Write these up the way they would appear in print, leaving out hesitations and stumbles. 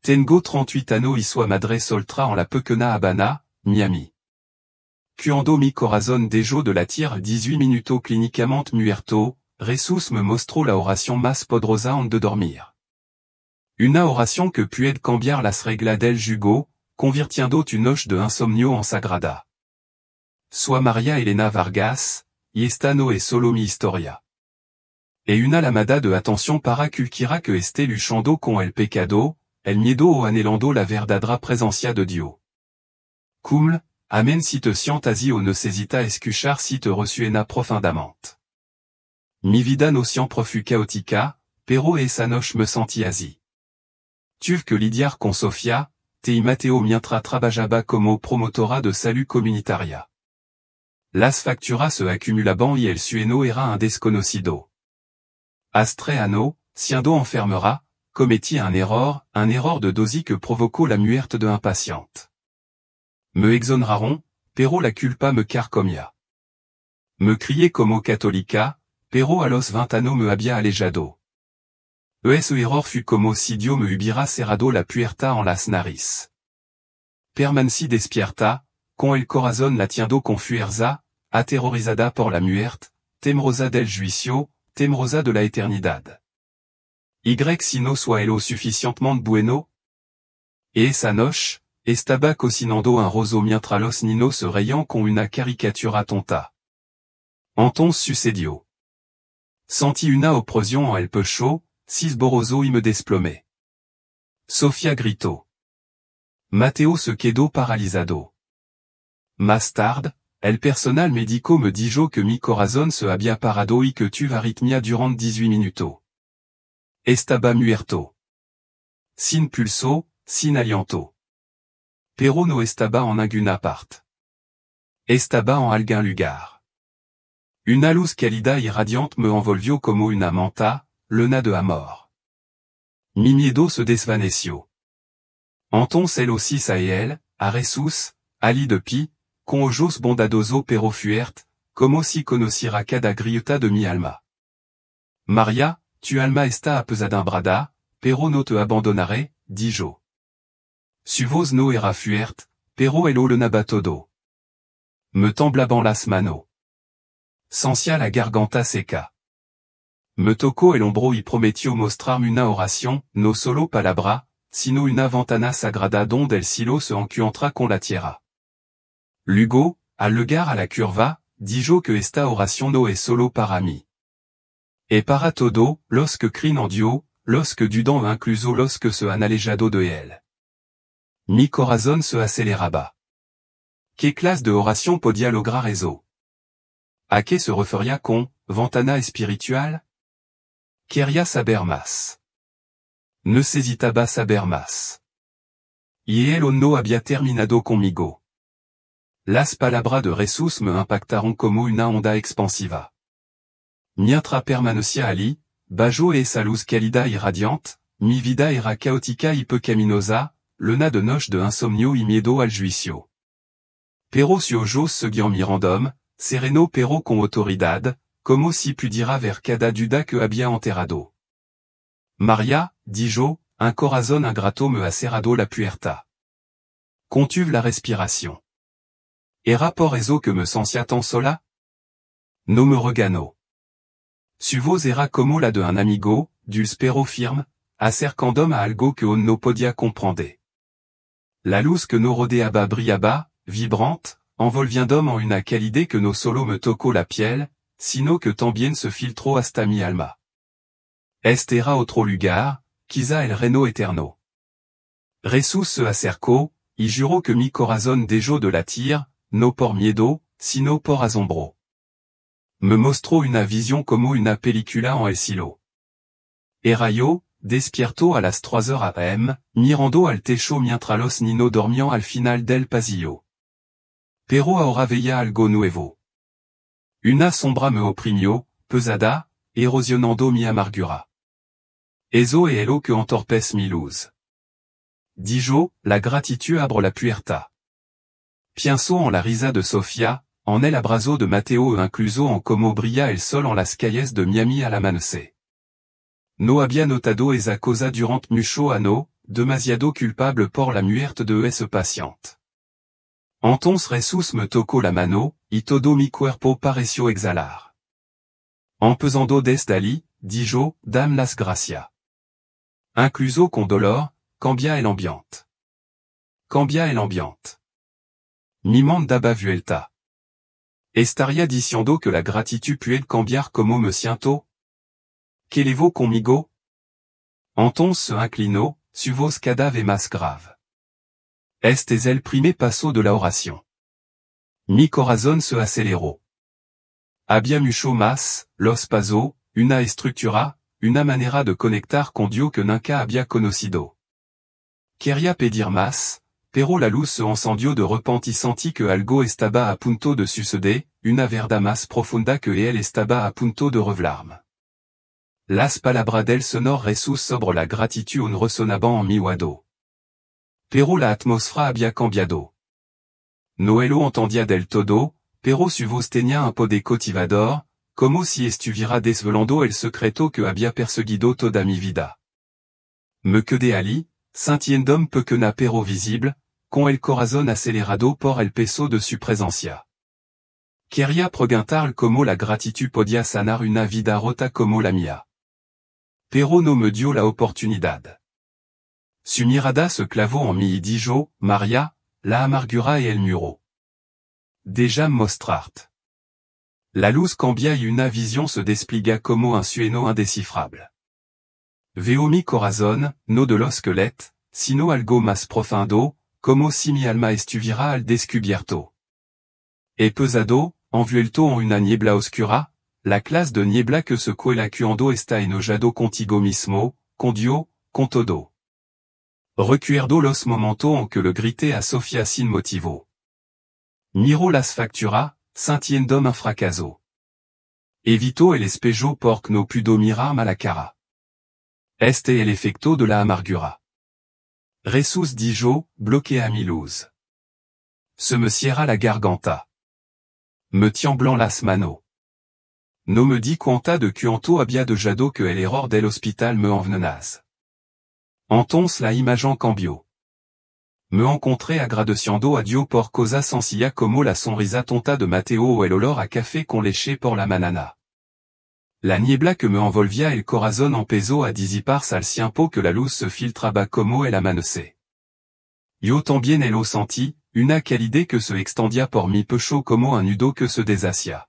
Tengo 38 anno isua madre soltra en la Pequena Habana, Miami. Cuando mi corazón dejo de latir 18 minuto clinicamente muerto, Jesús me mostró la oración más poderosa antes de dormir. Una oración que puede cambiar las reglas del jugo, convirtiendo tu noche de insomnio en sagrada. Soy María Elena Vargas, y esta no es solo mi historia. E una lamada de atención para culquira que esté luchando con el pecado, el miedo o anhelando la verdadera presencia de Dios. Cum, amen si te sientas o necesita escuchar si te resuena profundamente. Mi vida no siempre fut caótica, pero esa noche me sentí así. Tuve que lidiar con Sofía, y Mateo mientras trabajaba como promotora de salud comunitaria. Las facturas se acumulaban y el sueno era un desconocido. Astreano, siendo enfermera, cometí un error de dosis que provocó la muerte de un paciente. Me exoneraron, pero la culpa me carcomia. Me crié como católica, pero a los 20 años me había alejado. Ese error fut como si Dios me hubiera cerrado la puerta en las nariz. Permaneci despierta, con el corazón latiendo con fuerza, aterrorizada por la muerte, temerosa del juicio, temerosa de la eternidad. Y si no soy lo suficientemente bueno? E esa noche, estaba cocinando un roso mientras los niños se reían con una caricatura tonta. Entonces sucedió. Sentí una opresión en el pecho, borroso y me desplomé. Sofía gritó. Mateo se quedó paralizado. Más tarde, el personal médico me dijo que mi corazón se había parado y que tuve arritmia durante 18 minutos. Estaba muerto. Sin pulso, sin aliento. Pero no estaba en ninguna parte. Estaba en algún lugar. Una luz cálida y radiante me envolvió como una manta, luna de amor. Mi miedo se desvaneció. Entonces él aussi a él, a Jesús, ali de pi, con ojos bondadoso pero fuerte, como si conociera cada grieta de mi alma. María, tu alma está apesadumbrada, pero no te abandonaré, dijo. Su voz no era fuerte, pero el olonaba todo. Me temblaban las manos. Sentia la garganta seca. Me tocó el hombro y prometió mostrarme una oración, no solo palabra, sino una ventana sagrada donde el cielo se encuentra con la tierra. Luego, al llegar a la curva, dijo que esta oración no es solo para mí. Et para todo, los que creen en Dios, los que dudan e incluso los que se han alejado de él. Mi corazón se aceleraba. ¿Qué clase de oración podía lograr eso? ¿A qué se refería con ventana espiritual? Quería saber más. Necesitaba saber más. Y él no había terminado conmigo. Las palabras de Jesús me impactaron como una onda expansiva. Mientras permanecía allí, bajo esa luz cálida y radiante, mi vida era caótica y pecaminosa, llena de noches de insomnio y miedo al juicio. Pero sus ojos seguían mirándome, sereno pero con autoridad, como si pudiera ver cada duda que había enterrado. María, dijo, un corazón ingrato me ha cerrado la puerta. Contuve la respiración. Era por eso que me sentía tan sola? No me reganó. Su voz era como la de un amigo, dulce pero firme, acercándome a algo que on no podía comprender. La luz que nos rodeaba brillaba, vibrante, envolviéndome en una calidez que no solo me tocó la piel, sino que también se filtró hasta mi alma. Este era otro lugar, quizá el reino eterno. Jesús se acercó, y juró que mi corazón dejó de latir, no por miedo, sino por asombro. Me mostró una visión como una película en el cielo. Era yo, despierto a las 3 a.m., mirando al techo mientras los niños dormían al final del pasillo. Pero ahora veía algo nuevo. Una sombra me oprimió, pesada, erosionando mi amargura. Eso es lo que entorpece mi luz. Dijo, la gratitud abre la puerta. Pienso en la risa de Sofía, en el abrazo de Mateo e incluso en cómo brilla el sol en las calles de Miami al amanecer. No había notado esa cosa durante mucho ano, demasiado culpable por la muerte de ese paciente. Entonces Jesús me tocó la mano, y todo mi cuerpo pareció exhalar. Empezando desde allí, dijo, dame las gracias. Incluso con dolor, cambia el ambiente. Cambia el ambiente. Mi manda vuelta. Estaría diciendo que la gratitud puede cambiar como me siento? Que levo conmigo? Entonces se inclinó, su voz cada vez más grave. Este es el primer paso de la oración. Mi corazón se aceleró. Había mucho más, los pasos, una estructura, una manera de conectar con Dios que nunca había conocido. Quería pedir más, pero la luz se encendió de repente y sentí que algo estaba a punto de suceder, una verdad más profunda que él estaba a punto de revelarme. Las palabras del Señor Jesús sobre la gratitud resonaban en mi oído. Pero la atmósfera había cambiado. No lo entendía del todo, pero su voz tenía un poder cautivador, como si estuviera desvelando el secreto que había perseguido toda mi vida. Me quedé allí, sintiendo un pequeño pero visible, con el corazón acelerado por el peso de su presencia. Quería preguntar como la gratitud podía sanar una vida rota como la mía. Pero no me dio la oportunidad. Su mirada se clavó en mí y dijo, María, la amargura y el muro. Déjame mostrarte. La luz cambia y una visión se despliega como un sueño indescifrable. Veo mi corazón, no de lo esqueleto, sino algo más profundo, como si mi alma estuviera al descubierto. He pesado, envuelto en una niebla oscura, la clase de niebla que se cuela cuando está enojado contigo mismo, con Dios, con todo. Recuerdo los momentos en que le grité a Sofía sin motivo. Miro las facturas, sintiendo un fracaso. Evito el espejo porque no pudo mirarme a la cara. Este el efecto de la amargura. Jesús dijo, bloquea mi luz. Se me cierra la garganta. Me tiemblan las manos. No me di cuenta de cuánto había dejado que el error del hospital me envenenase. Entonces la imagen cambió. Me encontré agradeciendo a Dios por cosas sencillas como la sonrisa tonta de Mateo o el olor a café con leche por la manana. La niebla que me envolvía el corazón empezó a disiparse al tiempo que la luz se filtraba como el amanece. Yo también lo sentí, una calidez que se extendía por mi pecho como un nudo que se deshacía.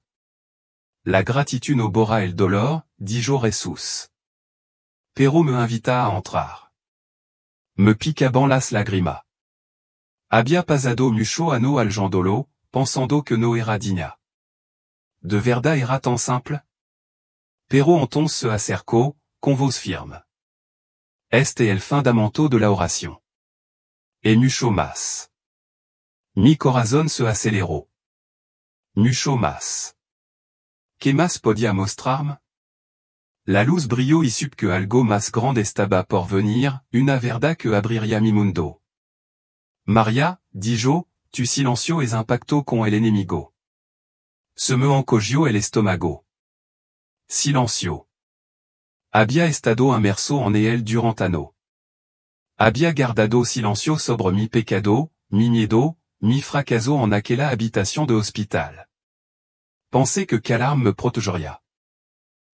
La gratitud no borra el dolor, dijo Jesús. Pero me invita a entrar. Me picaban las lágrimas. Había pasado mucho ano al jandolo, pensando que no era digna. De verdad era tan simple? Pero entonces se acercó, con voz firme. Este el fundamento de la oración. Et mucho más. Mi corazón se aceleró. Mucho más. ¿Qué más podía mostrarme? La luz brilló y supe que algo más grande estaba por venir, una verdad que abriría mi mundo. María, dijo, tu silencio es impacto con el enemigo. Se me encogió el estómago. Silencio. Había estado inmerso en él durante años. Había guardado silencio sobre mi pecado, mi miedo, mi fracaso en aquella habitación de hospital. Pensé que Calarme me protegería.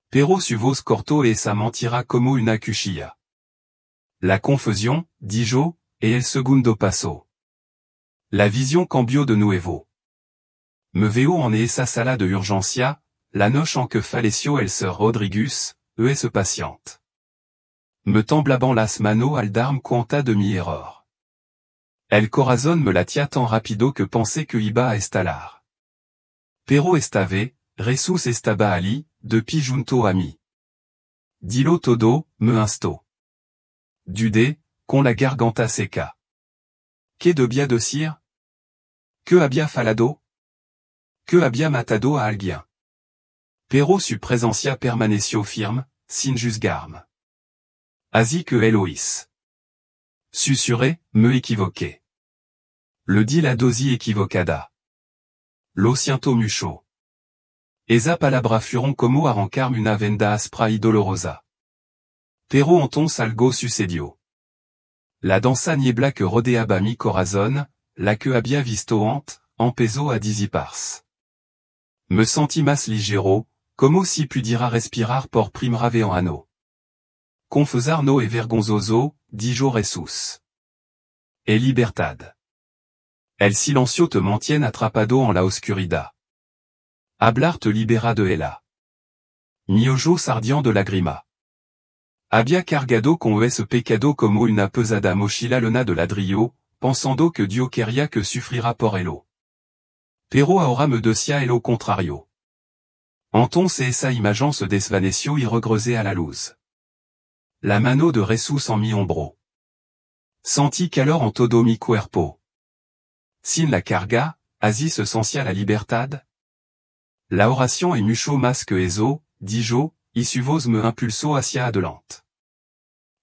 Pero su voz cortó y esa mentira como una cuchilla. La confusión, dijo, et el segundo pasó. La visión cambió de nuevo. Me veo en esa sala de urgencia, la noche en que falleció el Sir Rodrigues, ese paciente. Me temblaban las manos al darme cuenta de mi error. El corazón me latía tan rápido que pensé que iba a estallar. Pero esta vez, Jesús estaba allí, de pie junto a mí. Dilo todo, me instó. Dudé, con la garganta seca. ¿Qué debía decir? ¿Qué había falado? ¿Qué había matado a alguien? Pero su presencia permaneció firme, sin juzgarme. Así que Eloís. Susurré, me equivoqué. Le dit la dosis equivocada. Lo siento mucho. Esa palabra fueron como arrancarme una venda aspra y dolorosa. Pero entonces algo sucedió. La danza niebla que rodeaba mi corazon, la que había visto ante, empezó a dissipars. Me senti mas ligero, como si pudiera respirar por primera vez en ano. Confesar no e vergonzoso, dijo Jesús. E libertad. El silencio te mantiene atrapado en la oscuridad. Hablar te libera de ella. Mi ojos ardían de lágrima. Había cargado con ese pecado como una pesada mochila llena de ladrillo, pensando que Dios quería que sufrira por ello. Pero ahora me decía el contrario. Entonces esa imagen se desvaneció y regresé a la luz. La mano de Jesús en mi hombro. Sentí calor en todo mi cuerpo. Sin la carga, así se sentía la libertad. La oración es mucho más que eso, dijo, y su voz me impulsó hacia adelante.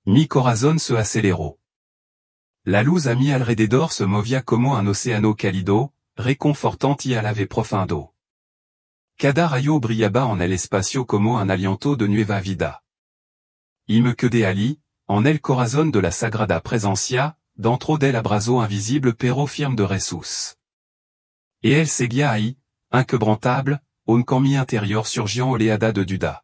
Mi corazón se aceleró. La luz a mi alrededor se movía como un océano cálido, reconfortante y a la vez profundo. Cada rayo brillaba en el espacio como un aliento de nueva vida. Y me quedé allí, en el corazón de la sagrada presencia, dentro del abrazo invisible pero firme de Jesús. Et elle seguía ahí, inquebrantable, aunque en mi interior surgían oleadas de duda.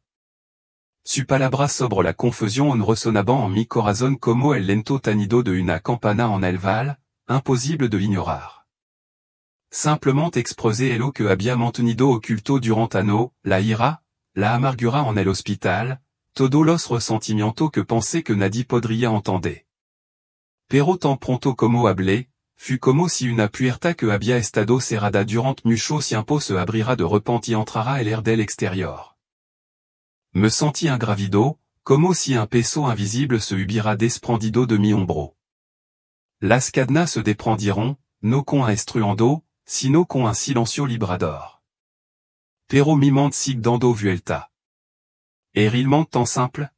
Su palabra sobre la confusión en resonaban en mi corazón como el lento tanido de una campana en el val, imposible de ignorar. Simplement expresé lo que había mantenido oculto durant ano, la ira, la amargura en el hospital, todos los resentimientos que pensé que nadie podría entender. Pero tan pronto como hablé, fut como si una puerta que había estado cerrada durant mucho tiempo se abrira de repente y entrara el air del exterior. Me sentí ingravido, como si un peso invisible se hubiera desprendido de mi hombro. Las cadenas se desprendieron, no con un estruendo, sino con un silencio librador. Pero mi mente sigue dando vuelta. ¿Es realmente tan simple?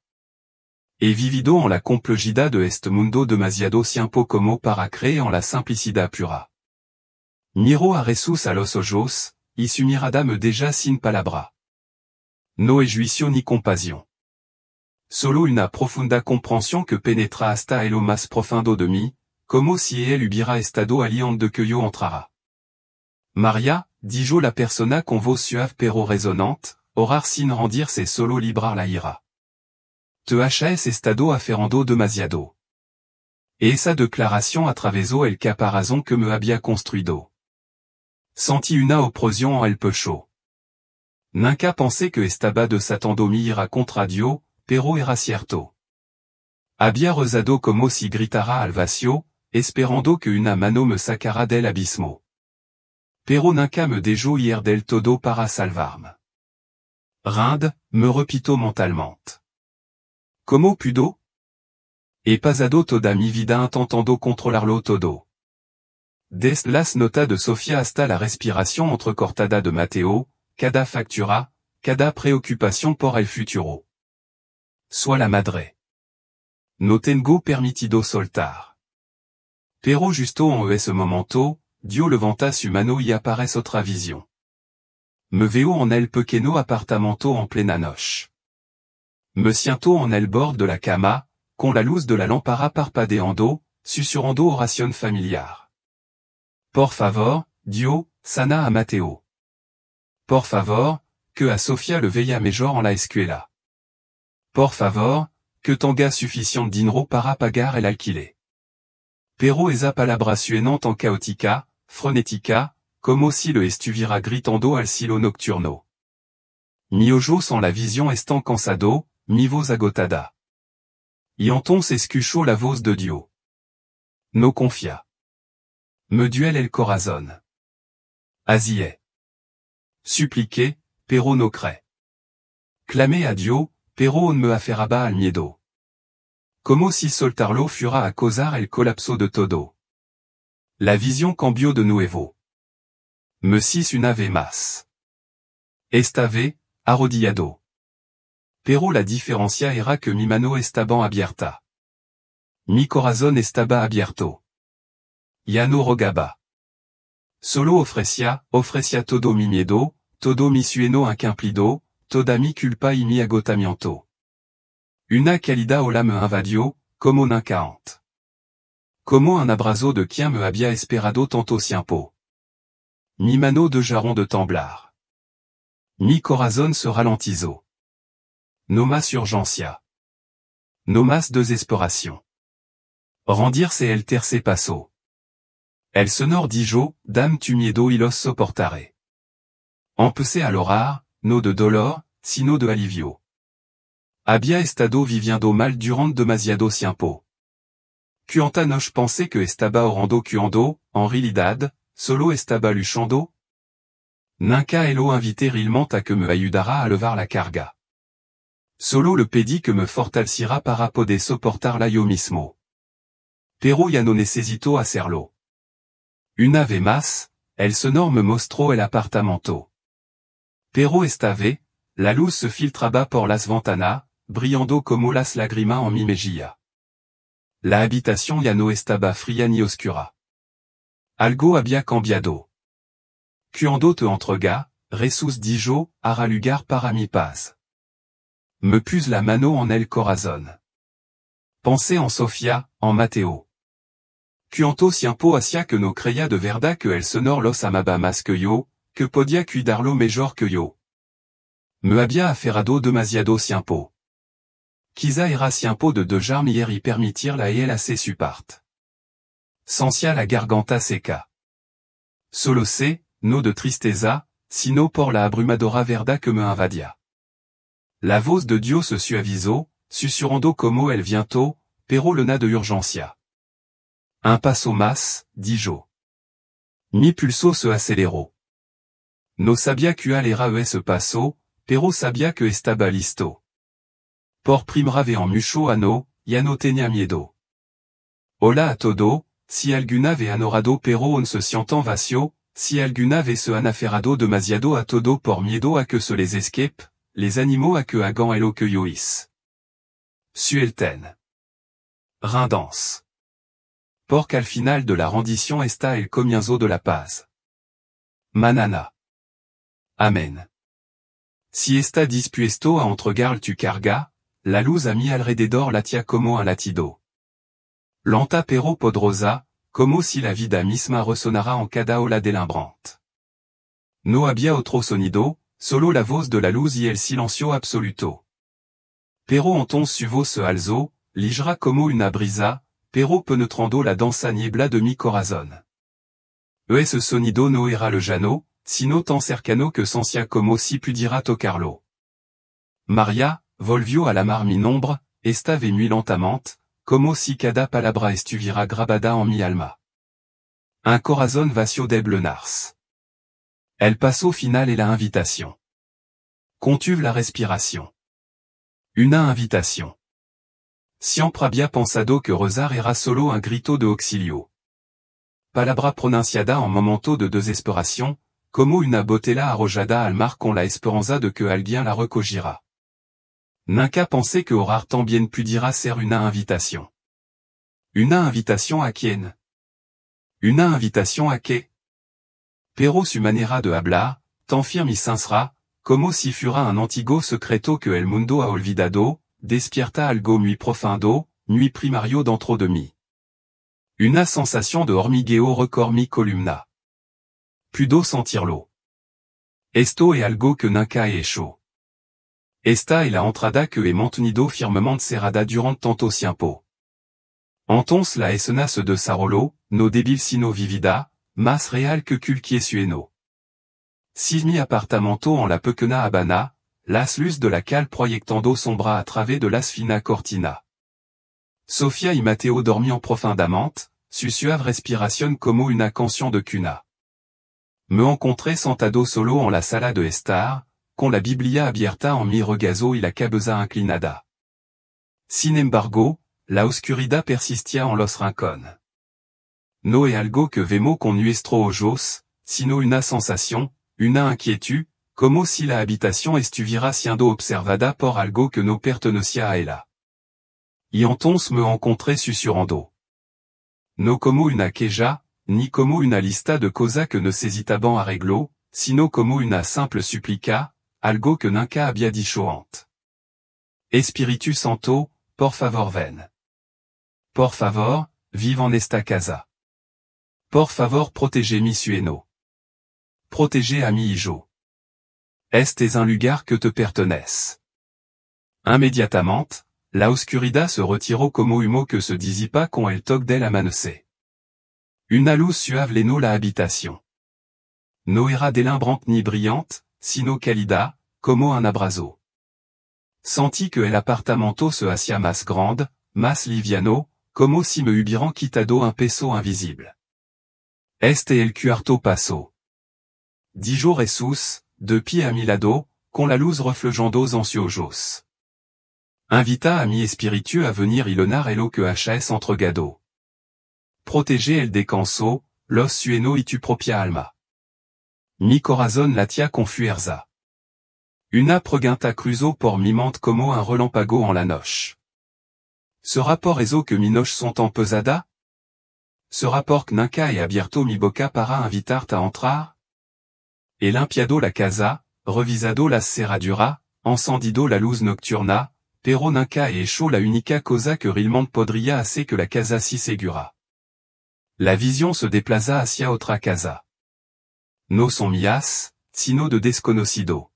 He vivido en la complejidad de este mundo demasiado tiempo como para creer en la simplicidad pura. Miro a Jesús a los ojos, y su mirada me deja sin palabra. No es juicio ni compasión. Solo una profunda comprensión que penetra hasta el lo más profundo de mí, como si él hubiera estado allí antes de que yo entrara. Maria, dijo la persona con voz suave pero resonante, orar sin rendirse solo librar la ira. Te has estado aferrando demasiado. E esa declaración atravesó el caparazón que me había construido. Sentí una opresión en el pecho. Nunca pensé que estaba desatando mi ira contra Dios, pero era cierto. Había rezado como si gritara al vacío, esperando que una mano me sacara del abismo. Pero nunca me dejó ir del todo para salvarme. Rinde, me repito mentalmente. ¿Cómo pudo? He pasado toda mi vida intentando controlarlo todo. Desde las notas de Sofía hasta la respiración entrecortada de Mateo, cada factura, cada preocupación por el futuro. Sois la madre. No tengo permitido soltar. Pero justo en ese momento, Dios levanta su mano y aparece otra visión. Me veo en el pequeño apartamento en plena noche. Me siento en el bord de la cama, con la luz de la lámpara parpadeando, susurrando oración familiar. Por favor, Dios, sana a Mateo. Por favor, que a Sofía le veía mejor en la escuela. Por favor, que tenga suficiente dinero para pagar el alquiler. Pero esa palabra suena tan caótica, frenética, como si lo estuviera gritando al cielo nocturno. Mi ojos en la visión están cansado, mi voz agotada. Y entonces escucho la voz de Dios. No confía. Me duele el corazón. Así es. Suppliqué, pero no cree. Clamé a Dios, pero no me aferraba al miedo. Como si soltarlo fuera a causar el colapso de todo. La visión cambió de nuevo. Me hice una vez más. Esta vez, arrodillado. Pero la diferencia era que mi mano estaba abierta. Mi corazón estaba abierto. Ya no rogaba. Solo ofrecía todo mi miedo, todo mi sueño incumplido, toda mi culpa y mi agotamiento. Una calidad ola me invadió, como nunca antes. como un abrazo de quien me había esperado tanto tiempo. Mi mano de jarron de temblar. Mi corazón se ralentizó. No más urgencia. No más desesperación. Rendirse el tercer paso. El sonor dijo, dame tu miedo y los soportaré. Empecé a llorar, no de dolor, sino de alivio. Había estado viviendo mal durante demasiado tiempo. Cuanta noche pensé que estaba orando cuando, en realidad, solo estaba luchando. Nunca lo invité realmente a que me ayudara a levar la carga. Solo le pedí que me fortaleciera para poder soportarla yo mismo. Pero ya no necesito hacerlo. Una vez más, el sonor me mostró el apartamento. Pero esta vez, la luz se filtraba por las ventanas, brillando como las lágrimas en mi mejilla. La habitación ya no estaba fría ni oscura. Algo había cambiado. Cuando te entrega, Jesús dijo, hará lugar para mi paz. Me puse la mano en el corazón. Pensé en Sofía, en Mateo. Cuanto tiempo hacía que no creía de verdad que el sonor los amaba más que yo, que podía cuidarlo mejor que yo. Me había aferrado demasiado tiempo. Quizá era tiempo de dejarme ir y permitirla a él hacer su parte. Sentia la garganta seca. Solo sé, no de tristeza, sino por la abrumadora verdad que me invadia. La voz de Dios se suavizó, susurrando como el viento, pero llena de urgencia. Un paso más, dijo. Mi pulso se aceleró. No sabía cuál era ese paso, pero sabía que estaba listo. Por primera vez en mucho ano, ya no tenía miedo. Hola a todo, si alguna vez han orado pero on se sientan vacío, si alguna vez se han aferrado demasiado a todo por miedo a que se les escape, les animaux a que hagan el que yo hice. Suelten. Rindance. Porque al final de la rendición está el comienzo de la paz. Manana. Amen. Si está dispuesto a entregar tu carga, la luz a mi alrededor latia como un latido. Lenta pero poderosa, como si la vida misma resonara en cada ola delimbrante. No había otro sonido, solo la voz de la luz y el silencio absoluto. Pero entonces su voz se alzó, ligera como una brisa, pero penetrando la densa niebla de mi corazón. Ese sonido no era lejano, sino tan cercano que sentia como si pudiera tocarlo. María, volvió a la mar mi nombre, estaba muy lentamente, como si cada palabra estuviera grabada en mi alma. Un corazón vacío de blenars. El paso final et la invitation. Contuve la respiration. Una invitation. Siempre había pensado que rezar era solo un grito de auxilio. Palabra pronunciada en momento de desesperación, como una botella arrojada al mar con la esperanza de que alguien la recogiera. Nunca pensé que orar también pudiera ser una invitación. Una invitación a quién? Una invitación a qué? Pero su manera de hablar, tan firme y sincera, como si fuera un antiguo secreto que el mundo ha olvidado, despierta algo muy profundo, muy primario dentro de mí. Una sensación de hormigueo recorre mi columna. Puedo sentirlo. Esto es algo que nunca he hecho. Esta es la entrada que he mantenido firmemente cerrada durante tanto tiempo. Entonces la escena se desarrolló, no débil sino vivida, más real que cualquier sueño. Si mi apartamento en la pequeña Habana, las luz de la calle proyectando sombra a través de las fina cortina. Sofía y Mateo dormían profundamente, su suave respiración como una canción de cuna. Me encontré sentado solo en la sala de estar, con la Biblia abierta en mi regazo y la cabeza inclinada. Sin embargo, la oscuridad persistía en los rincones. No es algo que vemos con nuestros ojos, sino una sensación, una inquietud, como si la habitación estuviera siendo observada por algo que no pertenecía a ella. Y entonces me encontré susurrando. No como una queja, ni como una lista de cosas que necesitaban arreglo, sino como una simple súplica, algo que nunca había dicho antes. Espíritu Santo, por favor ven. Por favor, vive en esta casa. Por favor protégez mi sueno. Protégez a mi hijo. Este es un lugar que te pertenece. Inmediatamente, la oscuridad se retiró como humo que se disipa con el toque del amanecer. Una luz suave llenó la habitación. No era deslumbrante ni brillante, sino cálida, como un abrazo. Sentí que el apartamento se hacía más grande, más liviano, como si me hubieran quitado un peso invisible. Este el cuarto paso. Dijo Jesús, de pie a mi lado, con la luz reflejando en sus ojos. Invita a mi espíritu a venir iluminar lo que HS entregado. Proteger el descanso, los sueños y tu propia alma. Mi corazón latia con fuerza. Una pregunta cruzó por mi mente como un relampago en la noche. Ce rapport es que mi noche sont empesada? Ce rapport que nunca he abierto mi boca para invitarte a entrar? He limpiado la casa, revisado las cerraduras, encendido la luz nocturna, pero nunca he hecho la única cosa que realmente podría hacer que la casa si segura. La vision se déplaça hacia otra casa. No son mías, sino de desconocido.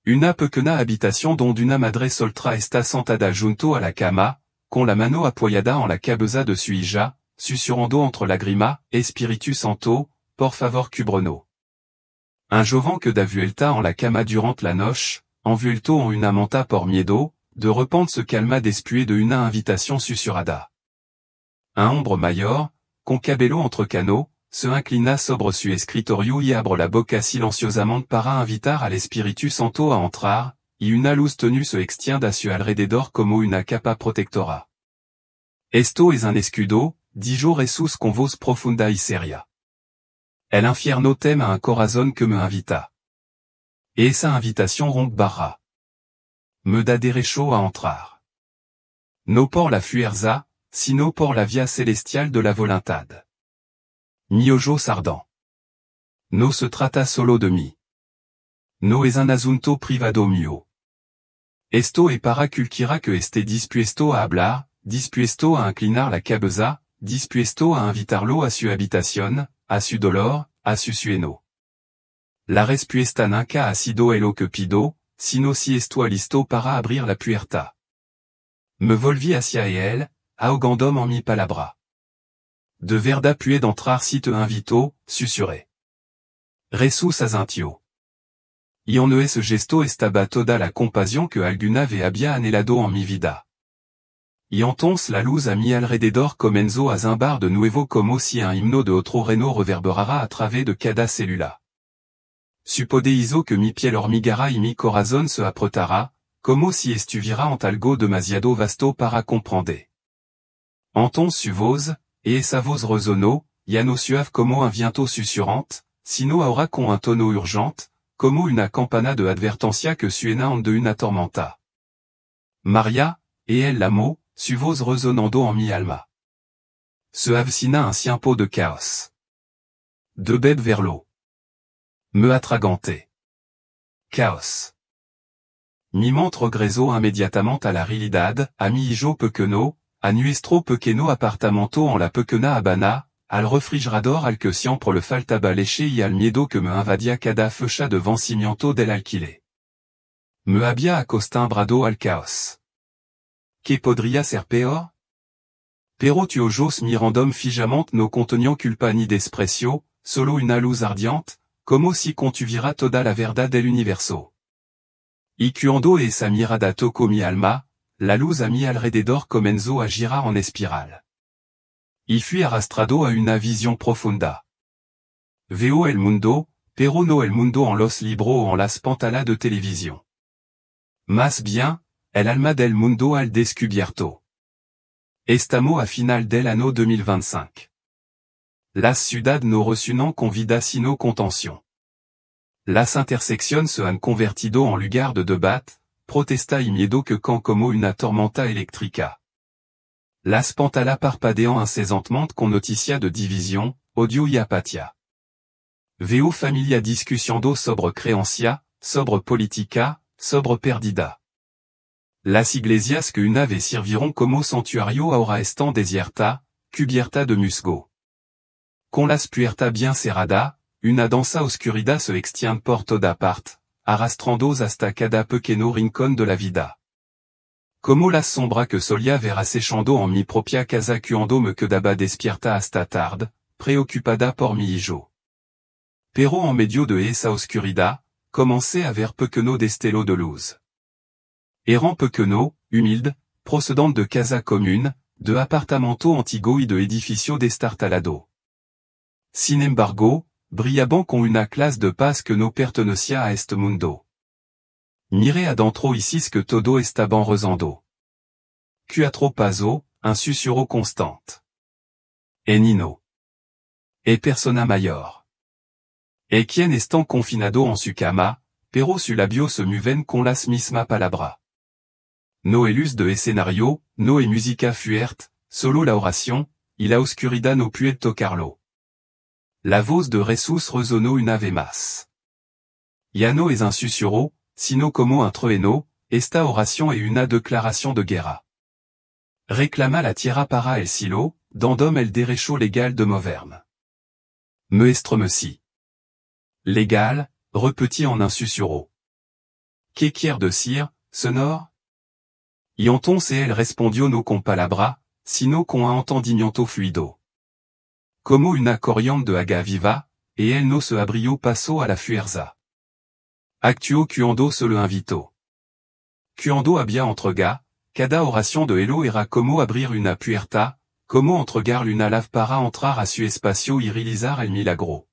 Una pequeña habitación donde una madre soltera está sentada junto a la cama, con la mano apoyada en la cabeza de su hija, susurrando entre lágrimas, Espíritu Santo, por favor cúbrenos. Un joven que da vuelta en la cama durante la noche, envuelto en una manta por miedo, de repente se calma después de una invitación susurrada. Un hombre mayor, con cabello entrecano, se inclina sobre su escritorio y abre la boca silenciosamente para invitar al Espíritu Santo a entrar, y una luz tenue se extiende a su alrededor como una capa protectora. Esto es un escudo, dijo Jesús con voz profunda y seria. El infierno teme a un corazón que me invita. Et esa invitación rompe barra. Me da derecho a entrar. No por la fuerza, sino por la vía celestial de la voluntad. Mi ojos ardent. No se trata solo de mí. No es un asunto privado mío. Esto es para cualquiera que esté dispuesto a hablar, dispuesto a inclinar la cabeza, dispuesto a invitarlo a su habitación, a su dolor, a su sueño. La respuesta nunca ha sido lo que pido, sino si estoy listo para abrir la puerta. Me volví hacia él, ahogándome en mi palabra. De verdad puedo entrar si te invito, susurré. Jesús asintió. Y en ese gesto estaba toda la compasión que alguna vez había anhelado en mi vida. Y entonces la luz a mi alrededor comenzó a zimbar de nuevo como si un himno de otro reino reverberara a través de cada célula. Supodeizo que mi piel hormigara y mi corazón se apretara, como si estuviera en algo demasiado vasto para comprender. Entonces su voz, et esa voz resonó, ya no suave como un viento susurrante, sino ahora con un tono urgente, como una campana de advertencia que suena de una tormenta. Maria, et elle l'amó, su voz resonando en mi alma. Se avecina un tiempo de caos. De beb vers l'eau. Me atraganté. Caos. Mi mente regresó inmediatamente a la realidad, a mi hijo pequeño, a nuestro pequeño apartamento en la pequeña Habana, al refrigerador al que siempre le faltaba leche y al miedo que me invadia cada fecha de vencimiento del alquiler. Me había acostumbrado al caos. ¿Qué podría ser peor? Pero tus ojos mirandom fijamente no contenían culpa ni desprecio, solo una luz ardiente, como si contuviera toda la verdad del universo. Y cuando esa mirada tocó mi alma, la luz a mi alrededor comenzó a girar en espiral. Y fui arrastrado a una visión profunda. Veo el mundo, pero no el mundo en los libros o en las pantallas de televisión. Más bien, el alma del mundo al descubierto. Estamos a final del año 2025. La ciudad no resunan con vida sino contención. Las intersecciones se han convertido en lugar de debate, protesta y miedo que can como una tormenta eléctrica. Las pantallas parpadean incessantemente con noticias de división, odio y apatía. Veo familia discutiendo sobre creencia, sobre política, sobre perdida. Las iglesias que una vez sirvieron como santuario ahora están desiertas, cubierta de musgo. Con las puertas bien cerrada, una danza oscurida se extiende por toda part, arrastrando hasta cada pequeño rincón de la vida. Como las sombra que solia ver acechando en mi propia casa cuando me quedaba despierta hasta tarde, preocupada por mi hijo. Pero en medio de esa oscuridad, comencé a ver pequeño destello de luz. Eran pequeño, humilde, procedant de casa común, de apartamento antiguo y de edificio destartalado. Sin embargo, brillaban con una clase de paz que no pertenecía a este mundo. Miré adentro ici que todo estaba rezando. Cuatro paso, un susurro constante. Nino. Persona mayor. Quien estant confinado en su cama, pero su labio se mueven con las misma palabra. No elus de escenario, no música fuerte, solo la oración, y la oscuridad no puede tocarlo. La voz de Jesús resonó una vez más. Ya no es un susurro, sino como un trueno, esta oración es una declaración de guerra. Reclama la tierra para el cielo, dandom el derecho legal de moverme. Me estremeci. Légal, repetit en un susurro. Que quiere decir, sonore? Y entonces él respondió no con palabra, sino con un entendimiento fluido. Como una corriente de agua viva, et él no se abrió paso a la fuerza. Actuó cuando se lo invitó. Cuando había entrega, cada oración de Elo era como abrir una puerta, como entregar una lave para entrar a su espacio y realizar el milagro.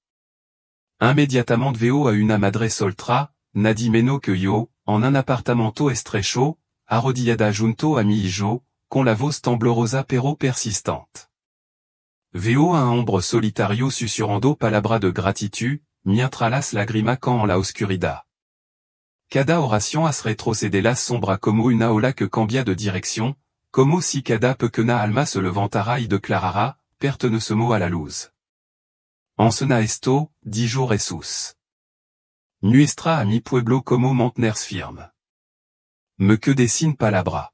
Inmediatamente veo a una madre soltera, nadie menos que yo, en un apartamento estrecho, arrodillada junto a mi hijo, con la voz temblorosa pero persistente. Veo a un hombre solitario susurrando palabras de gratitud, mientras las lágrimas caen en la oscuridad. Cada oración hace retroceder las sombras como una ola que cambia de dirección, como si cada pequeña alma se levantara y declarara, pertenecemos a la luz. Ensena esto, dijo Jesús. Nuestra a mi pueblo como mantenerse firme. Me quedé sin palabra.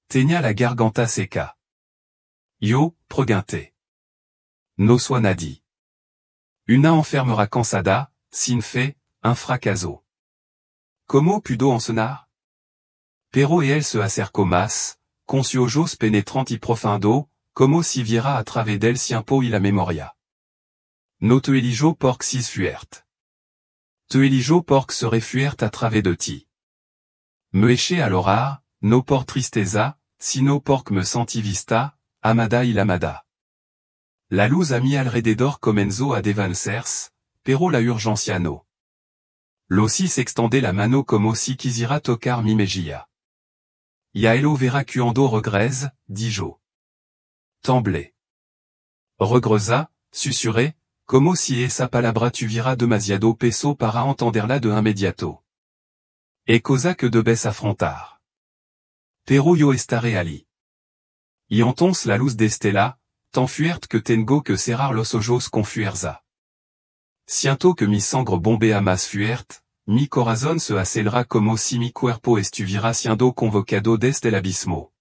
Tenía la garganta seca. Yo, pregunté. No soy nadie. Una enfermera cansada, sin fe, un fracaso. ¿Cómo pudo enseñar? Pero él se acercó más, con su ojos penetrantes y profundo, como si viera a través del tiempo y la memoria. No te elijo porque sis fuerte. Te elijo porque seré fuerte a través de ti. Me eché al orar, no por tristeza, sino porque me senti vista, amada y amada. La luz a mi alrededor comenzó a desvanecerse, pero la urgencia no. L'ossis extendait la mano como si quisiera tocar mi mejilla. Ya elo vera cuando regrese, dijo. Temblé. Regresa, susurré, como si esa palabra tuviera demasiado peso para entenderla de inmediato. Cosa que debes afrontar. Pero yo estaré allí. Y entonces la luz destella, tan fuerte que tengo que cerrar los ojos con fuerza. Siento que mi sangre bombea más fuerte, mi corazón se acelera como si mi cuerpo estuviera siendo convocado desde el abismo.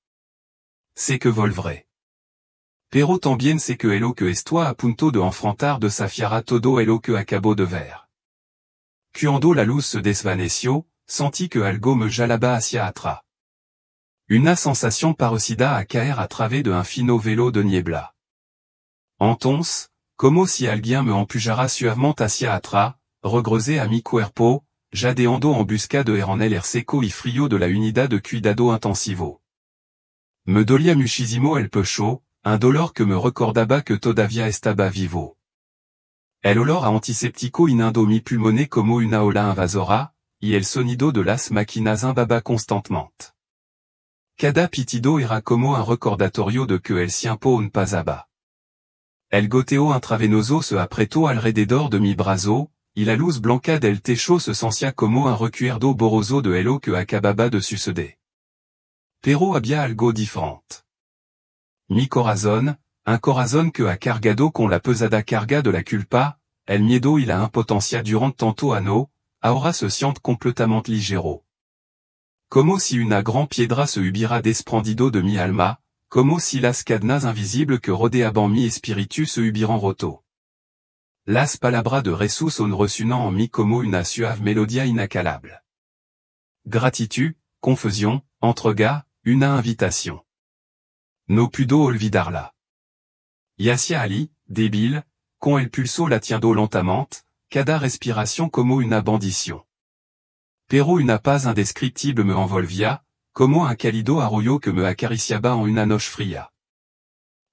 Sé que volveré. Pero también sé que lo que estoy a punto de enfrentar desafiará todo lo que acabo de ver. Cuando la luz se desvaneció, sentí que algo me jalaba hacia atrás. Una sensación parecida a caer a través de un fino velo de niebla. Entonces, como si alguien me empujara suavemente hacia atrás, regresé a mi cuerpo, jadeando en busca de en el seco y frío de la unidad de cuidado intensivo. Me dolía muchísimo el pecho, un dolor que me recordaba que todavía estaba vivo. El olor a antiséptico inundó mi pulmones como una ola invasora, y el sonido de las máquinas imbaba constantemente. Cada pitido era como un recordatorio de que el tiempo no pasaba. El goteo intravenoso se apretó alrededor de mi brazo, y la luz blanca del techo se sentía como un recuerdo borroso de lo que acababa de suceder. Pero había algo diferente. Mi corazón, un corazón que ha cargado con la pesada carga de la culpa, el miedo y la impotencia durante tanto años, ahora se siente completamente ligero. Como si una gran piedra se hubiera desprendido de mi alma, como si las cadenas invisibles que rodeaban mi espiritu se hubieran roto. Las palabras de Jesús on resonant en mi como una suave melodia inacalable. Gratitud, confusion, entrega, una invitation. No pudo olvidarla. Yacia ali, débile, con el pulso latiendo lentamente, cada respiration como una bendición. Pero una paz indescriptible me envolvia, como un cálido arroyo que me acariciaba en una noche fría.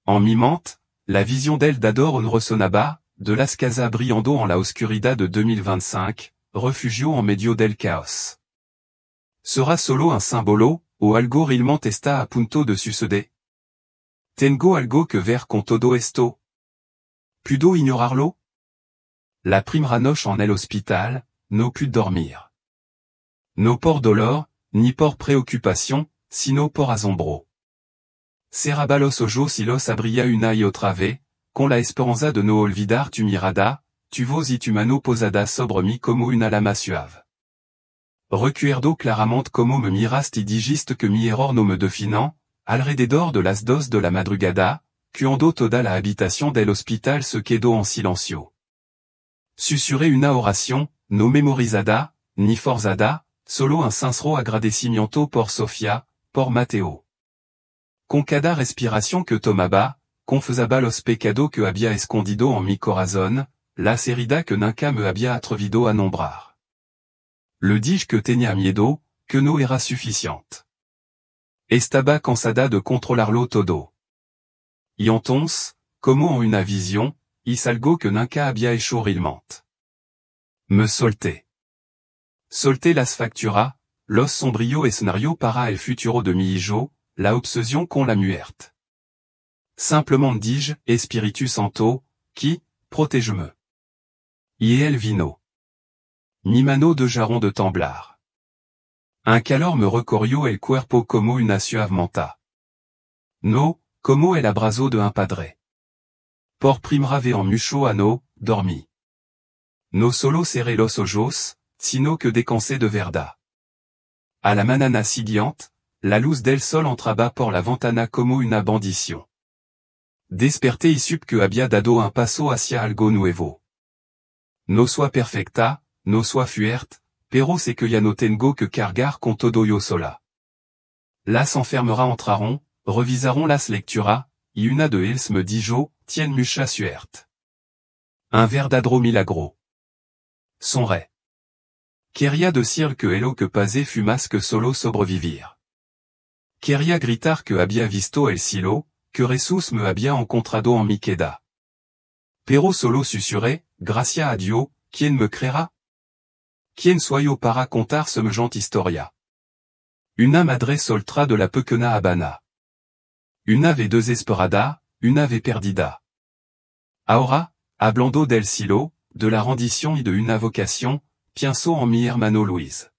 En mi mente, la vision d'elle d'ador on resonaba, de las casas brillando en la oscuridad de 2025, refugio en medio del caos. Sera solo un símbolo, o algo realmente está a punto de suceder? Tengo algo que ver con todo esto? ¿Pudo ignorarlo? La primera noche en el hospital, no pude dormir. No por dolor, ni por preocupación, sino por asombro. Cerraba los ojos y los abría una y otra vez, con la esperanza de no olvidar tu mirada, tu voz y tu mano posada sobre mí como una lama suave. Recuerdo claramente como me miraste y dijiste que mi error no me definant, alrededor de las 2 de la madrugada, cuando toda la habitación del hospital se quedó en silencio. Susurré una oración, no memorizada, ni forzada, solo un sincero agradecimiento por Sofía, por Mateo. Con cada respiración que tomaba, confesaba los pecados que había escondido en mi corazón, las heridas que nunca me había atrevido a nombrar. Le dije que tenía miedo, que no era suficiente. Estaba cansada de controlarlo todo. Y entonces, como en una visión, hice algo que nunca había hecho realmente. Me solté. Solté las facturas, los sombríos escenarios para el futuro de mi hijo, la obsesión con la muerte. Simplement dis-je, Espíritu Santo, qui, protège-me. Y él vino. Mi mano dejaron de temblar. Un calor me recorrió el cuerpo como una suave manta. No, como el abrazo de un padre. Por primera vez en mucho ano, dormi. No solo cerré los ojos, sino que descansé de verdad. A la mañana siguiente, la luz del sol entraba por la ventana como una bendición. Desperté y supe que había dado un paso hacia algo nuevo. No soy perfecta, no soy fuerte, pero sé que ya no tengo que cargar con todo yo sola. Las enfermeras entraron, revisaron las lecturas, y una de ellas me dijo, tien mucha suerte. Un verdadero milagro. Sonré. Quería decir que lo que pasé fue más que solo sobrevivir. Quería gritar que había visto el cielo, que Jesús me había encontrado en mi queda. Pero solo susurré, gracias a Dios, ¿quién me creerá? ¿Quién soy yo para contar semejante historia? Una madre soltra de la pequeña Habana. Una vez desesperada, una vez perdida. Ahora, hablando del cielo, de la rendición y de una vocación, pienso en mi hermano Luis.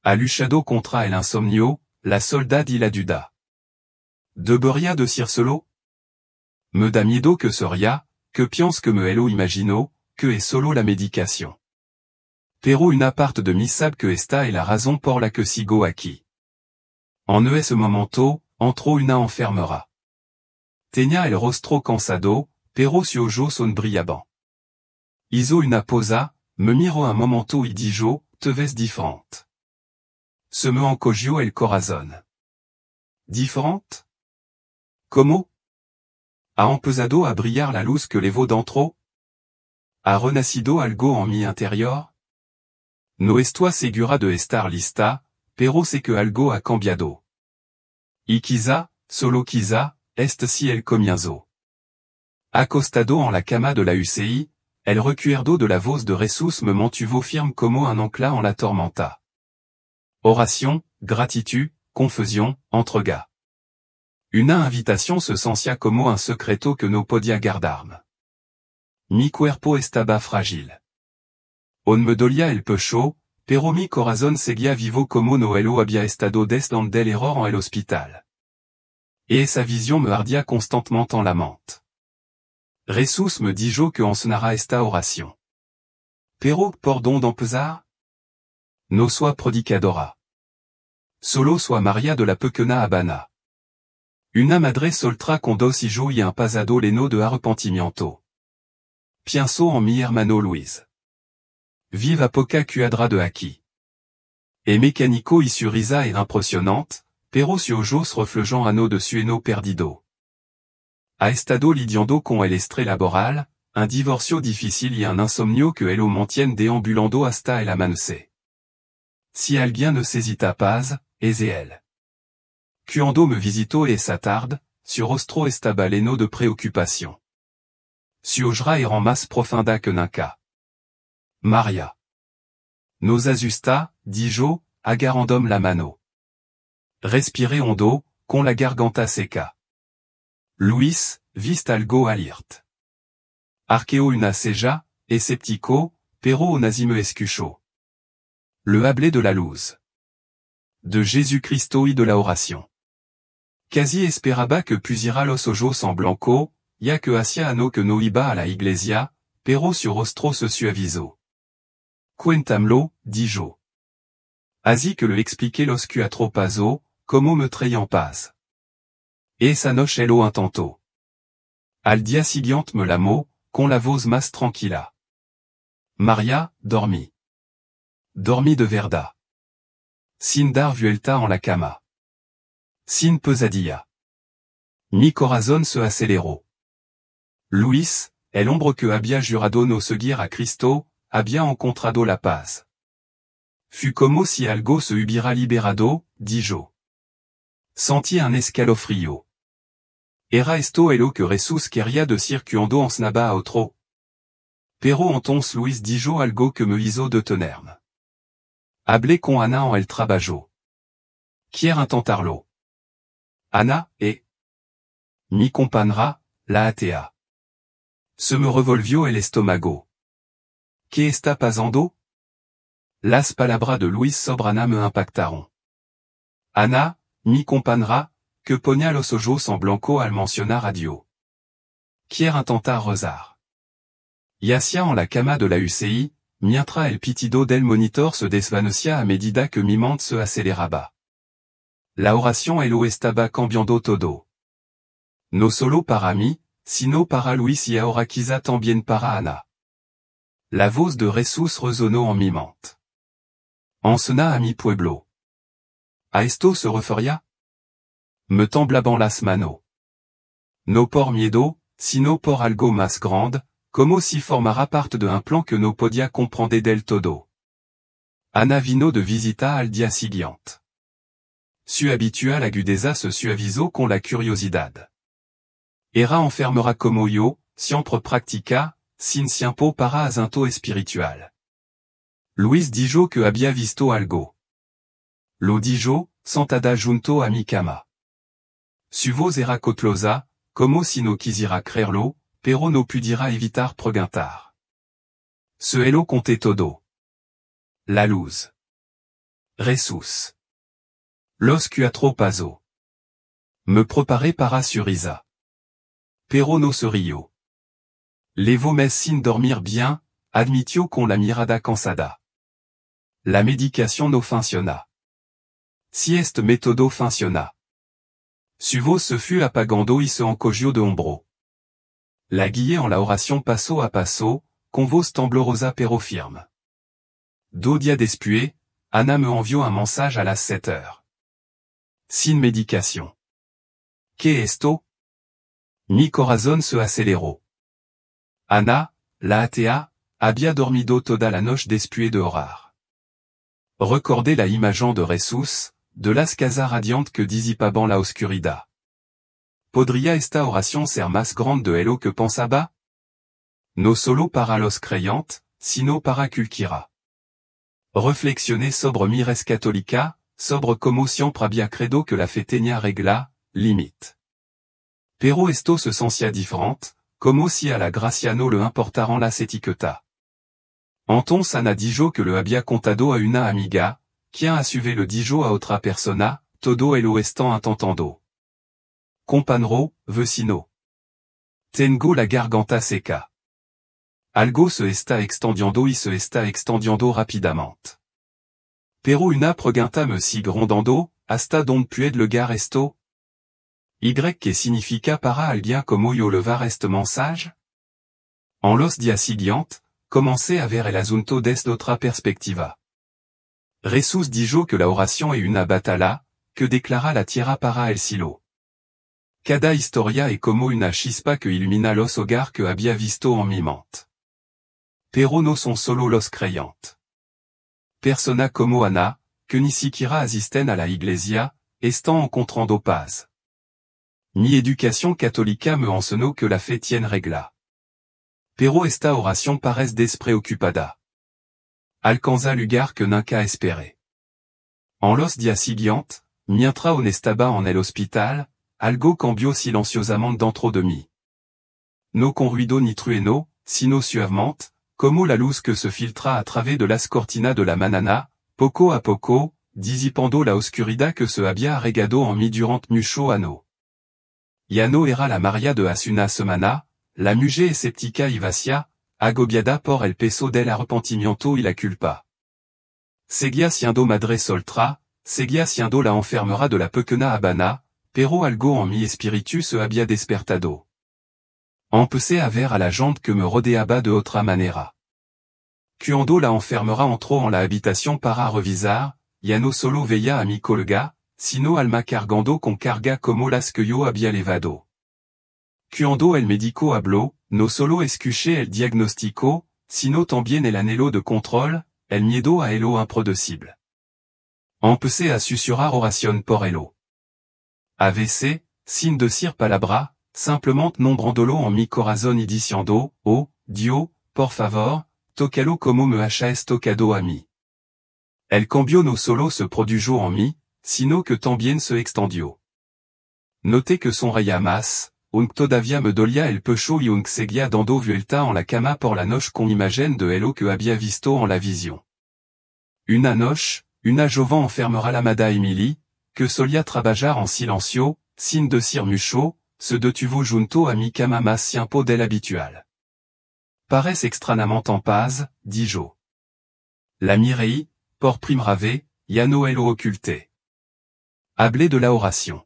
Ha luchado contra el insomnio, la soledad y la duda. ¿Debería decírselo? Me da miedo que sería, que piense que me lo imagino, que es solo la medicación. Pero una parte de mí sabe que esta es la razón por la que sigo aquí. En ese momento, entró una enfermera. Tenía el rostro cansado, pero sus ojos son brillaban. Hizo una pausa, me miró un momento y dijo, te ves diferente. Se me encogió el corazón. ¿Diferente? ¿Cómo? ¿Ha empezado a brillar la luz que levo dentro? ¿Ha renacido algo en mi interior? No estoy segura de estar lista, pero sé que algo ha cambiado. Y quizá, solo quizá, este sí el comienzo. Acostado en la cama de la UCI, el recuerdo de la voz de Jesús me mantuvo firme como un ancla en la tormenta. Oración, gratitud, confusión, entrega. Una invitación se sentía como un secreto que no podía guardarme. Mi cuerpo estaba frágil. On me dolía el pecho, pero mi corazón seguía vivo como no lo había estado desde el error en el hospital. Et esa visión me ardía constantemente en la mente. Jesús me dijo que encenara esta oración. Pero, por dónde empezar? No soy predicadora. Solo soy María de la pequeña Habana. Una madre soltra con dos hijos y un pasado leno de arrepentimiento. Pienso en mi hermano Luis. Viva poca cuadra de aquí. Et mécanico y su risa est impressionnante, pero su ojos reflejan ano de sueno perdido. Ha estado lidiando con el estrés laboral, un divorcio difícil y un insomnio que ello mantiene deambulando hasta el amanecer. Si alguien ne s'hésita pas, es él. Cuando me visitó esa tarde, su rostro estaba lleno de preocupación. Su ojra era más profunda que nunca. Maria. Nos asusta, dijo, agarrandom la mano. Respiré hondo, con la garganta seca. Luis, vist algo alirt. Arqueo una ceja, escéptico, pero onasi me escuchó. Le hablé de la luz. De Jésus-Cristo y de la oración. Casi esperaba que pusiera los ojos en blanco, ya que hacía ano que no iba a la iglesia, pero su rostro se suavizó. Cuéntamelo, dijo. Así que le expliqué los cuatro pasos, como me traían paz. Esa noche lo intentó. Al día siguiente me llamó, con la voz más tranquila. Maria, dormi. Dormi de verdad. Sin dar vuelta en la cama. Sin pesadilla. Mi corazón se aceleró. Luis, el hombre que había jurado no seguir a Cristo, había encontrado la paz. Fut como si algo se hubiera liberado, dijo. Sentí un escalofrío. Era esto lo que Jesús quería decir cuando ensnaba a otro. Pero entonces Luis dijo algo que me hizo detenerme. Hablé con Ana en el trabajo. Quiero intentarlo. Ana, mi compañera, la atea. Se me revolvió el estómago. ¿Qué está pasando? Las palabras de Luis sobre Ana me impactaron. Ana, mi compañera, que ponía los ojos en blanco al mencionar a Dios. Quiero intentar rezar. Yacia en la cama de la UCI, mientras el pitido del monitor se desvanecía a medida que mi mente se aceleraba. La oración lo estaba cambiando todo. No solo para mí, sino para Luis y ahora quizá también para Ana. La voz de Jesús resonó en mi mente. Ensena a mi pueblo. A esto se refería? Me temblaban las manos. No por miedo, sino por algo más grande, como si formara parte de un plan que no podía comprender del todo. Ana vino de visita al día siguiente. Su habitual agudeza se suavizó con la curiosidad. Era enfermera como yo, siempre practica, sin tiempo para asunto espiritual. Luis dijo que había visto algo. Lo dijo, sentada junto a mi cama. Su voz era cautelosa, como si no quisiera creerlo, pero no pudiera evitar preguntar. Se lo conté todo. La luz. Jesús. Los cuatro pasos. Me preparé para su risa. Pero no se rió. Levo mes sin dormir bien, admitió con la mirada cansada. La medicación no funciona. Si este método funciona. Su voz se fut apagando y se encogió de hombro. La guié en la oración paso a paso, con voz temblorosa pero firme. 2 días después, Ana me envió un mensage a las 7 heures. Sin medicación. ¿Qué esto? Mi corazón se aceleró. Ana, la atea, había dormido toda la noche después de orar. Recordé la imagen de Jesús, de las casas radiantes que disipaban la oscuridad. ¿Podría esta oración ser más grande de lo que pensaba? No solo para los creyentes, sino para cualquiera. Reflexioné sobre mi res católica, sobre como siempre había credo que la fe tenía regla, limite. Pero esto se sentía diferente, como si a la gracia no le importaran las etiquetas. Entonces Ana dijo que le había contado a una amiga, quien a suivi le dijo a otra persona, todo lo están intentando. Compañero, vecino. Tengo la garganta seca. Algo se está extendiendo y se está extendiendo rápidamente. Pero una pregunta me sigue rondando, hasta donde puede llegar esto? Y que significa para alguien como yo levar este mensage? En los días siguientes, commencé a ver el asunto desde otra perspectiva. Jesús dijo que la oración es una batalla, que declara la tierra para el cielo. Cada historia es como una chispa que ilumina los hogares que había visto en mi mente. Pero no son solo los creyentes. Persona como Ana, que ni siquiera asisten a la iglesia, están encontrando paz. Mi educación católica me enseñó que la fe tiene regla. Pero esta oración parece despreocupada. Alcanza lugar que nunca esperé. En los días siguientes, mientras on estaba en el hospital, algo cambió silenciosamente dentro de mí. No con ruido ni trueno, sino suavemente, como la luz que se filtra a través de las cortinas de la manana, poco a poco, disipando la oscuridad que se había arraigado en mí durante mucho ano. Ya no era la María de hace una semana, la mujer escéptica y vacía, agobiada por el peso del arrepentimiento y la culpa. Seguía siendo madre soltera, seguía siendo la enfermera de la pequeña Habana, pero algo en mi espíritu se había despertado. Empecé a ver a la gente que me rodeaba de otra manera. Cuando la enfermera entró en la habitación para revisar, ya no solo veía a mi colega, sino alma cargando con carga como las que yo había levado. Cuando el médico habló, no solo escuché el diagnóstico, sino también el anhelo de control, el miedo a lo impredecible. Empecé a susurrar oración por elo. AVC, sin decir palabra, simplement nombrándolo en mi corazón y diciendo, oh, Dios, por favor, tócalo como me hayas tocado a mí. El cambio no solo se produjo en mí, sino que también se extendió. Noté que sonreía más, aunque todavía me dolía el pecho y aunque seguía dando vuelta en la cama por la noche con imagen de elo que había visto en la visión. Una noche, una joven enfermera llamada Emily, que solía trabajar en silencio, sin decir mucho, se detuvo junto a mi cama más tiempo del habitual. Parece extrañamente en paz, dis yo. La mirei, por primera vez, ya no lo oculté. Hablé de la oración.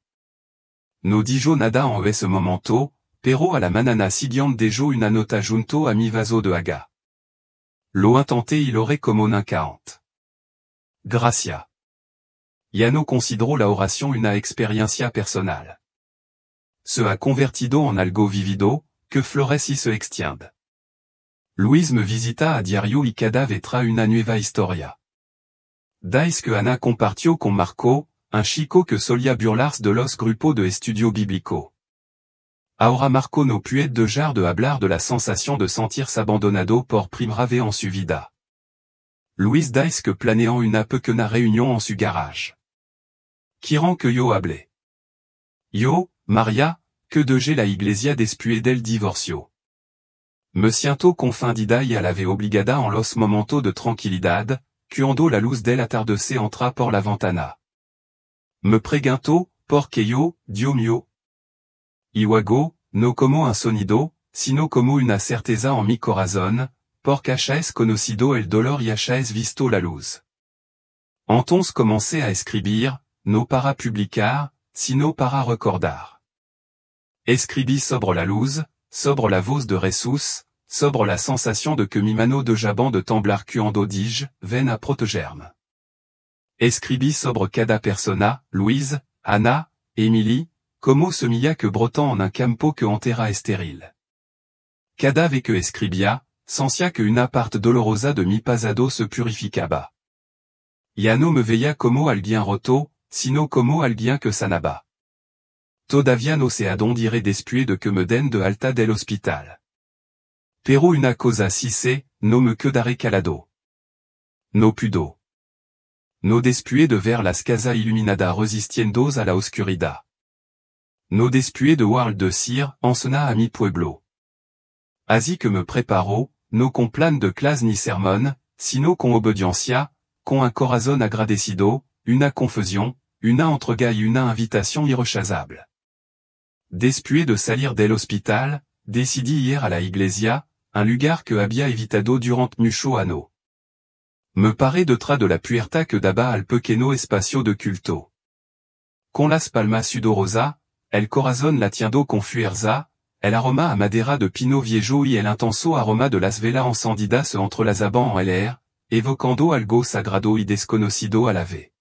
No dijo nada en ese momento, pero a la manana siguiente dejó una nota junto a mi vaso de agua. Lo intenté y lo como nunca antes. Gracias. Ya no considero la oración una experiencia personal. Se ha convertido en algo vivido, que florece y se extiende. Luis me visita a diario y cada vez trae una nueva historia. Dais que Ana compartió con Marco, un chico que solía burlarse de los grupos de estudio bíblico. Ahora Marco no puede dejar de hablar de la sensación de sentirse abandonado por primera vez en su vida. Luis dais que planean una pequeña reunión en su garage. Quieren que yo hable. Yo, María, que dejé la iglesia después del divorcio. Me siento confundida y a la vez obligada en los momentos de tranquilidad, cuando la luz del atardecer entra por la ventana. Me pregunto, ¿por qué yo, Dios mío? Y luego, no como un sonido, sino como una certeza en mi corazón, porque hayas conocido el dolor y hayas visto la luz. Entonces comencé a escribir, no para publicar, sino para recordar. Escribí sobre la luz, sobre la voz de Jesús, sobre la sensation de que mi mano de jaban de temblar cuando dije, ven a protegerme. Escribí sobre cada persona, Louise, Anna, Emily, como semilla que brotan en un campo que entera estéril. Cada vez que escribía, sentia que una parte dolorosa de mi pasado se purificaba. Ya no me veía como alguien roto, sino como alguien que sanaba. Todavía no sé a dónde iré después de que me den de alta del hospital. Pero una cosa sí sé, no me quedaré calado. No puedo. No después de ver las casas iluminadas resistiendo a la oscuridad. No después de World de Sir, ensena a mi pueblo. Así que me preparo, no con plan de clase ni sermón, sino con obediencia, con un corazón agradecido, una confusión, una entrega y una invitación irrechazable. Después de salir del hospital, decidí ir a la iglesia, un lugar que había evitado durante mucho ano. Me paré detrás de la puerta que daba al pequeño espacio de culto. Con las palmas sudorosas, el corazón latiendo con fuerza, el aroma a madera de pino viejo y el intenso aroma de las velas encendidas se entrelazaban en LR, evocando algo sagrado y desconocido a la vez.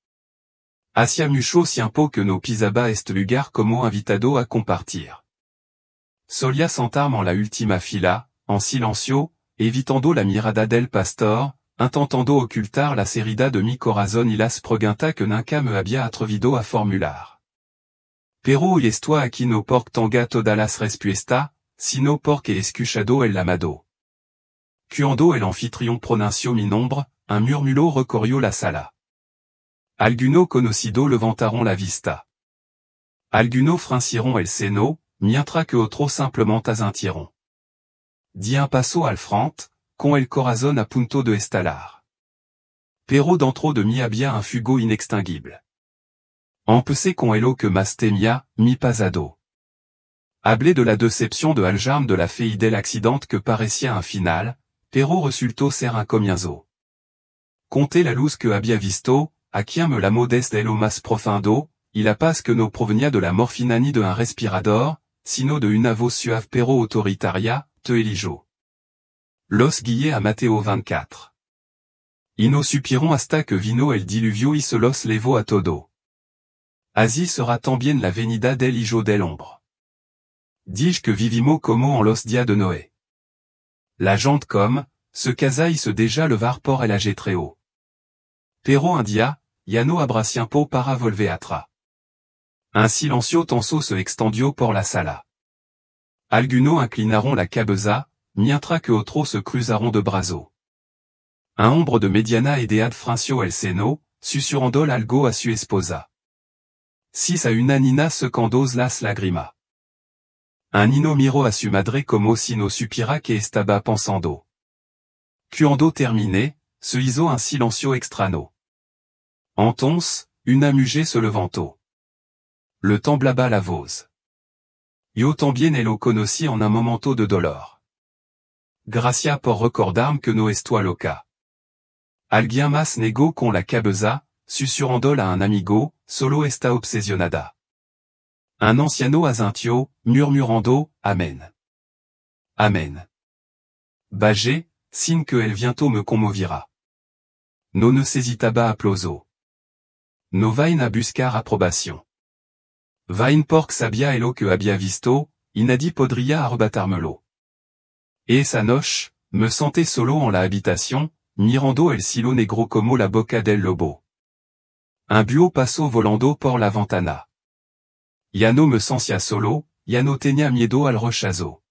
Hacia mucho tiempo que no pisaba este lugar como invitado a compartir. Solía sentarme en la última fila, en silencio, evitando la mirada del pastor, intentando ocultar la herida de mi corazón y las preguntas que nunca me había atrevido a formular. Pero y esto aquí no porque tenga todas las respuestas, sino porque he escuchado el llamado. Cuando el anfitrión pronunció mi nombre, un murmullo recorrió la sala. Algunos conocidos levantaron la vista. Algunos fruncieron el seno, mientras que otros simplement asintieron. Di un paso al front, con el corazón a punto de estalar. Pero dentro de mí había un fuego inextinguible. Empecé con el que más temía, mi pasado. Hablé de la decepción de Aljarm de la fe y del accidente que parecía un final, pero resultó ser un comienzo. Conté la luz que había visto, a quien me la modeste de lo más profundo, y la paz que no provenía de la morfina ni de un respirador, sino de una voz suave pero autoritaria, te elijo. Los guié a Mateo 24. Y no supieron hasta que vino el diluvio y se los levó a todo. Así sera también la venida del hijo del hombre. Dis que vivimos como en los días de Noé. La gente comme, se casa y se déjà levar por el ajetreo. Pero un día, ya no habrá tiempo para volver atrás. Un silencio tenso se extendió por la sala. Algunos inclinaron la cabeza, mientras que otros se cruzaron de brazos. Un hombre de mediana edad frunció el seno, susurrando algo a su esposa. Sis a una nina secando las lágrimas. Un niño miró a su madre como si no supiera que estaba pensando. Cuando terminé, se hizo un silencio extraño. Entonces, una mujer se levantó. Le temblaba la voz. Yo también lo conocí en un momento de dolor. Gracias por recordarme que no estoy loca. Alguien más negó con la cabeza, susurrando a un amigo, solo está obsesionada. Un anciano asintió, murmurando, Amen. Amen. Bajé, signe que el viento me conmovirá. No necesitaba aplauso. No vain a buscar aprobación. Vain porque sabía lo que había visto, y nadie podría arrebatármelo. Esa noche, me senté solo en la habitación, mirando el cielo negro como la boca del lobo. Un búho pasó volando por la ventana. Ya no me sentía solo, ya no tenía miedo al rechazo.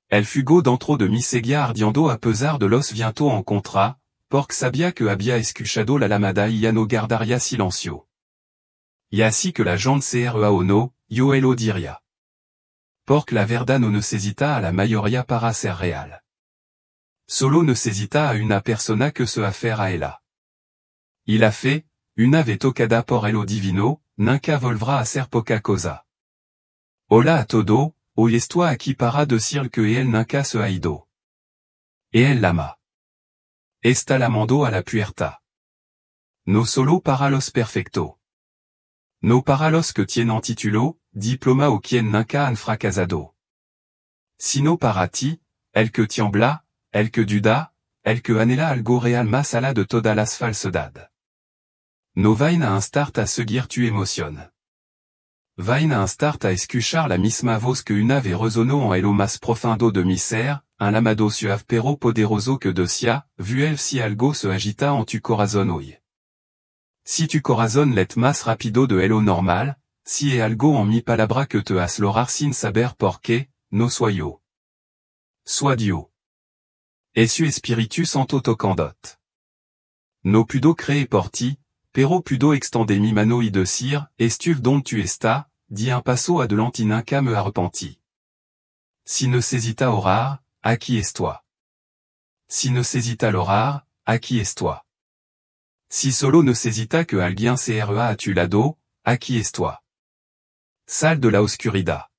El fuego dentro de mí seguía ardiendo a pesar de los vientos en contra, porque sabía que había escuchado la llamada y ya no guardaría silencio. Y así que la gente crea o no, yo lo diría. Porque la verdad no necesita a la mayoría para ser real. Solo necesita a una persona que se hacer a ella. Y la fe, una vez tocada por el divino, nunca volverá a ser poca cosa. Hola a todo, hoy estoy aquí para decir que él nunca se ha ido. Y él l'ama. Está llamando a la puerta. No solo para los perfectos. No para los que tienen título, diploma o quien nunca han fracasado. Sino para ti, el que tiembla, el que duda, el que anhela algo real más allá de todas las falsedades. No vain a un start a seguir tu emoción. Vain a un start a escuchar la misma voz que una vez resonó en el más profundo de mi ser, un llamado suave pero poderoso que decía, vu si algo se agita en tu corazón hoy. Si tu corazón late más rápido de lo normal, si hay algo en mi palabra que te hace llorar sin saber por qué, no soy yo. Soy Dios. Et su espíritu santo tocandot. No pudo créer por ti, pero pudo extender mi mano y decir, estuve donde tu estás, di un paso adelante y nunca me arrepentí. Si necesita orar, aquí estoy. Si necesita orar, aquí estoy. Si solo necesita que alguien se a tu lado, aquí estoy. Sal de la oscuridad.